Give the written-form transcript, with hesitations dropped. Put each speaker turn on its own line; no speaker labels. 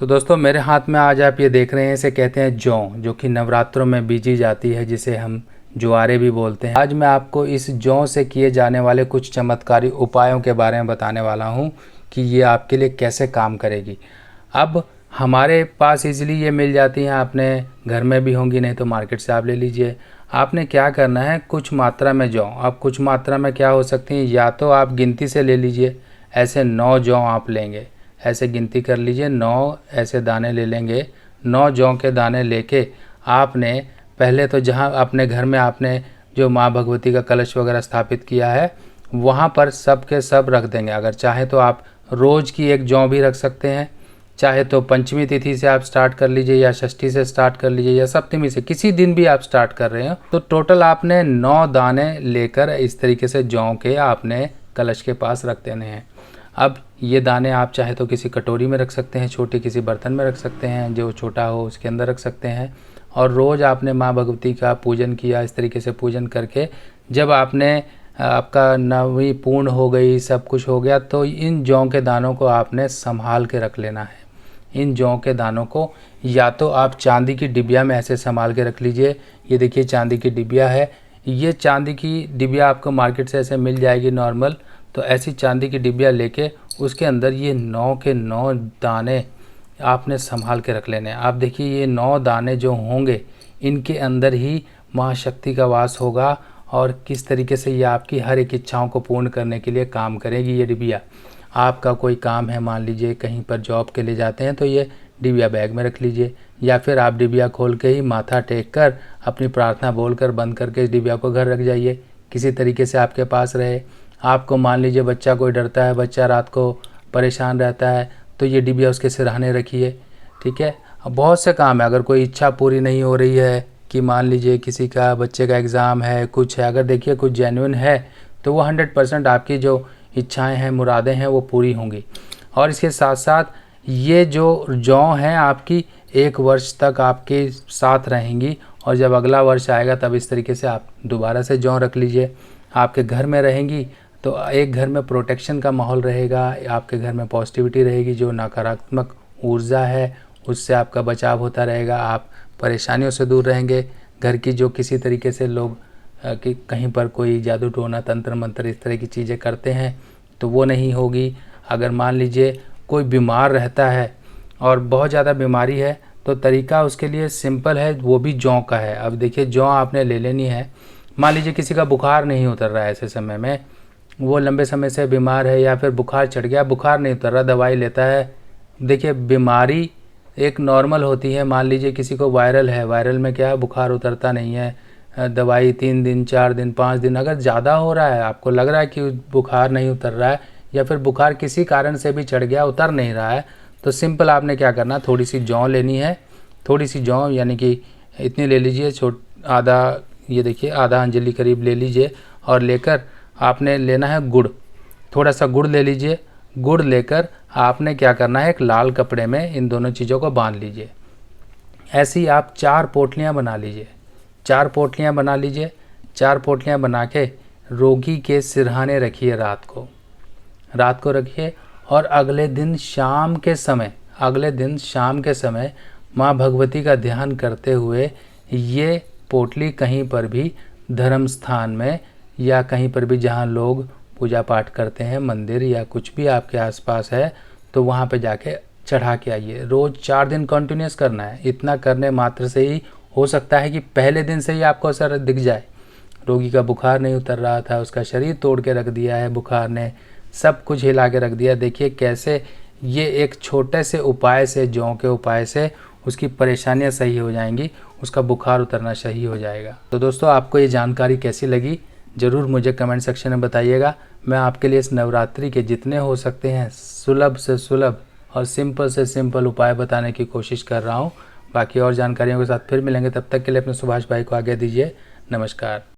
तो दोस्तों मेरे हाथ में आज आप ये देख रहे हैं, इसे कहते हैं जौ, जो कि नवरात्रों में बीजी जाती है, जिसे हम ज्वारे भी बोलते हैं। आज मैं आपको इस जौ से किए जाने वाले कुछ चमत्कारी उपायों के बारे में बताने वाला हूँ कि ये आपके लिए कैसे काम करेगी। अब हमारे पास इजीली ये मिल जाती हैं, आपने घर में भी होंगी, नहीं तो मार्केट से आप ले लीजिए। आपने क्या करना है, कुछ मात्रा में जौ। अब कुछ मात्रा में क्या हो सकती है, या तो आप गिनती से ले लीजिए, ऐसे 9 जौ आप लेंगे, ऐसे गिनती कर लीजिए, 9 ऐसे दाने ले लेंगे। 9 जौ के दाने लेके आपने पहले तो जहाँ अपने घर में आपने जो माँ भगवती का कलश वगैरह स्थापित किया है वहाँ पर सब के सब रख देंगे। अगर चाहे तो आप रोज़ की एक जौ भी रख सकते हैं, चाहे तो पंचमी तिथि से आप स्टार्ट कर लीजिए, या षष्ठी से स्टार्ट कर लीजिए, या सप्तमी से, किसी दिन भी आप स्टार्ट कर रहे हो। तो टोटल आपने 9 दाने लेकर इस तरीके से जौ के आपने कलश के पास रख देने हैं। अब ये दाने आप चाहे तो किसी कटोरी में रख सकते हैं, छोटे किसी बर्तन में रख सकते हैं, जो छोटा हो उसके अंदर रख सकते हैं। और रोज़ आपने माँ भगवती का पूजन किया, इस तरीके से पूजन करके जब आपने आपका नवमी पूर्ण हो गई, सब कुछ हो गया, तो इन जौ के दानों को आपने संभाल के रख लेना है। इन जौ के दानों को या तो आप चांदी की डिबिया में ऐसे संभाल के रख लीजिए। ये देखिए चांदी की डिबिया है, ये चांदी की डिबिया आपको मार्केट से ऐसे मिल जाएगी नॉर्मल। तो ऐसी चांदी की डिबिया लेके उसके अंदर ये 9 के 9 दाने आपने संभाल के रख लेने हैं। आप देखिए ये 9 दाने जो होंगे इनके अंदर ही माँ शक्ति का वास होगा, और किस तरीके से ये आपकी हर एक इच्छाओं को पूर्ण करने के लिए काम करेगी। ये डिबिया, आपका कोई काम है, मान लीजिए कहीं पर जॉब के लिए जाते हैं, तो ये डिबिया बैग में रख लीजिए, या फिर आप डिबिया खोल के ही माथा टेक कर अपनी प्रार्थना बोलकर बंद करके इस डिबिया को घर रख जाइए, किसी तरीके से आपके पास रहे। आपको मान लीजिए बच्चा कोई डरता है, बच्चा रात को परेशान रहता है, तो ये डिबिया उसके सिरहाने रखिए, ठीक है। अब बहुत से काम है, अगर कोई इच्छा पूरी नहीं हो रही है कि मान लीजिए किसी का बच्चे का एग्ज़ाम है, कुछ है, अगर देखिए कुछ जेन्युइन है तो वो 100% आपकी जो इच्छाएं हैं, मुरादें हैं, वो पूरी होंगी। और इसके साथ साथ ये जो जौ हैं आपकी 1 वर्ष तक आपके साथ रहेंगी, और जब अगला वर्ष आएगा तब इस तरीके से आप दोबारा से जौ रख लीजिए। आपके घर में रहेंगी तो एक घर में प्रोटेक्शन का माहौल रहेगा, आपके घर में पॉजिटिविटी रहेगी, जो नकारात्मक ऊर्जा है उससे आपका बचाव होता रहेगा, आप परेशानियों से दूर रहेंगे। घर की जो किसी तरीके से लोग कि कहीं पर कोई जादू टोना तंत्र मंत्र इस तरह की चीज़ें करते हैं तो वो नहीं होगी। अगर मान लीजिए कोई बीमार रहता है और बहुत ज़्यादा बीमारी है, तो तरीका उसके लिए सिंपल है, वो भी जौ का है। अब देखिए जौ आपने ले लेनी है, मान लीजिए किसी का बुखार नहीं उतर रहा है ऐसे समय में, वो लंबे समय से बीमार है, या फिर बुखार चढ़ गया, बुखार नहीं उतर रहा, दवाई लेता है। देखिए बीमारी एक नॉर्मल होती है, मान लीजिए किसी को वायरल है, वायरल में क्या है, बुखार उतरता नहीं है, दवाई 3 दिन 4 दिन 5 दिन, अगर ज़्यादा हो रहा है, आपको लग रहा है कि बुखार नहीं उतर रहा है, या फिर बुखार किसी कारण से भी चढ़ गया, उतर नहीं रहा है, तो सिंपल आपने क्या करना, थोड़ी सी जौ लेनी है। थोड़ी सी जौ यानी कि इतनी ले लीजिए, आधा, ये देखिए आधा अंजलि करीब ले लीजिए, और लेकर आपने लेना है गुड़, थोड़ा सा गुड़ ले लीजिए। गुड़ लेकर आपने क्या करना है, एक लाल कपड़े में इन दोनों चीज़ों को बांध लीजिए। ऐसी आप 4 पोटलियाँ बना लीजिए, 4 पोटलियाँ बना लीजिए। 4 पोटलियाँ बना के रोगी के सिरहाने रखिए, रात को रखिए, और अगले दिन शाम के समय माँ भगवती का ध्यान करते हुए ये पोटली कहीं पर भी धर्म स्थान में, या कहीं पर भी जहाँ लोग पूजा पाठ करते हैं, मंदिर या कुछ भी आपके आसपास है, तो वहाँ पे जाके चढ़ा के आइए। रोज़ 4 दिन कंटिन्यूस करना है। इतना करने मात्र से ही हो सकता है कि पहले दिन से ही आपको असर दिख जाए। रोगी का बुखार नहीं उतर रहा था, उसका शरीर तोड़ के रख दिया है बुखार ने, सब कुछ हिला के रख दिया। देखिए कैसे ये एक छोटे से उपाय से, जौ के उपाय से उसकी परेशानियाँ सही हो जाएंगी, उसका बुखार उतरना सही हो जाएगा। तो दोस्तों आपको ये जानकारी कैसी लगी ज़रूर मुझे कमेंट सेक्शन में बताइएगा। मैं आपके लिए इस नवरात्रि के जितने हो सकते हैं सुलभ से सुलभ और सिंपल से सिंपल उपाय बताने की कोशिश कर रहा हूँ। बाकी और जानकारियों के साथ फिर मिलेंगे, तब तक के लिए अपने सुभाष भाई को आज्ञा दीजिए। नमस्कार।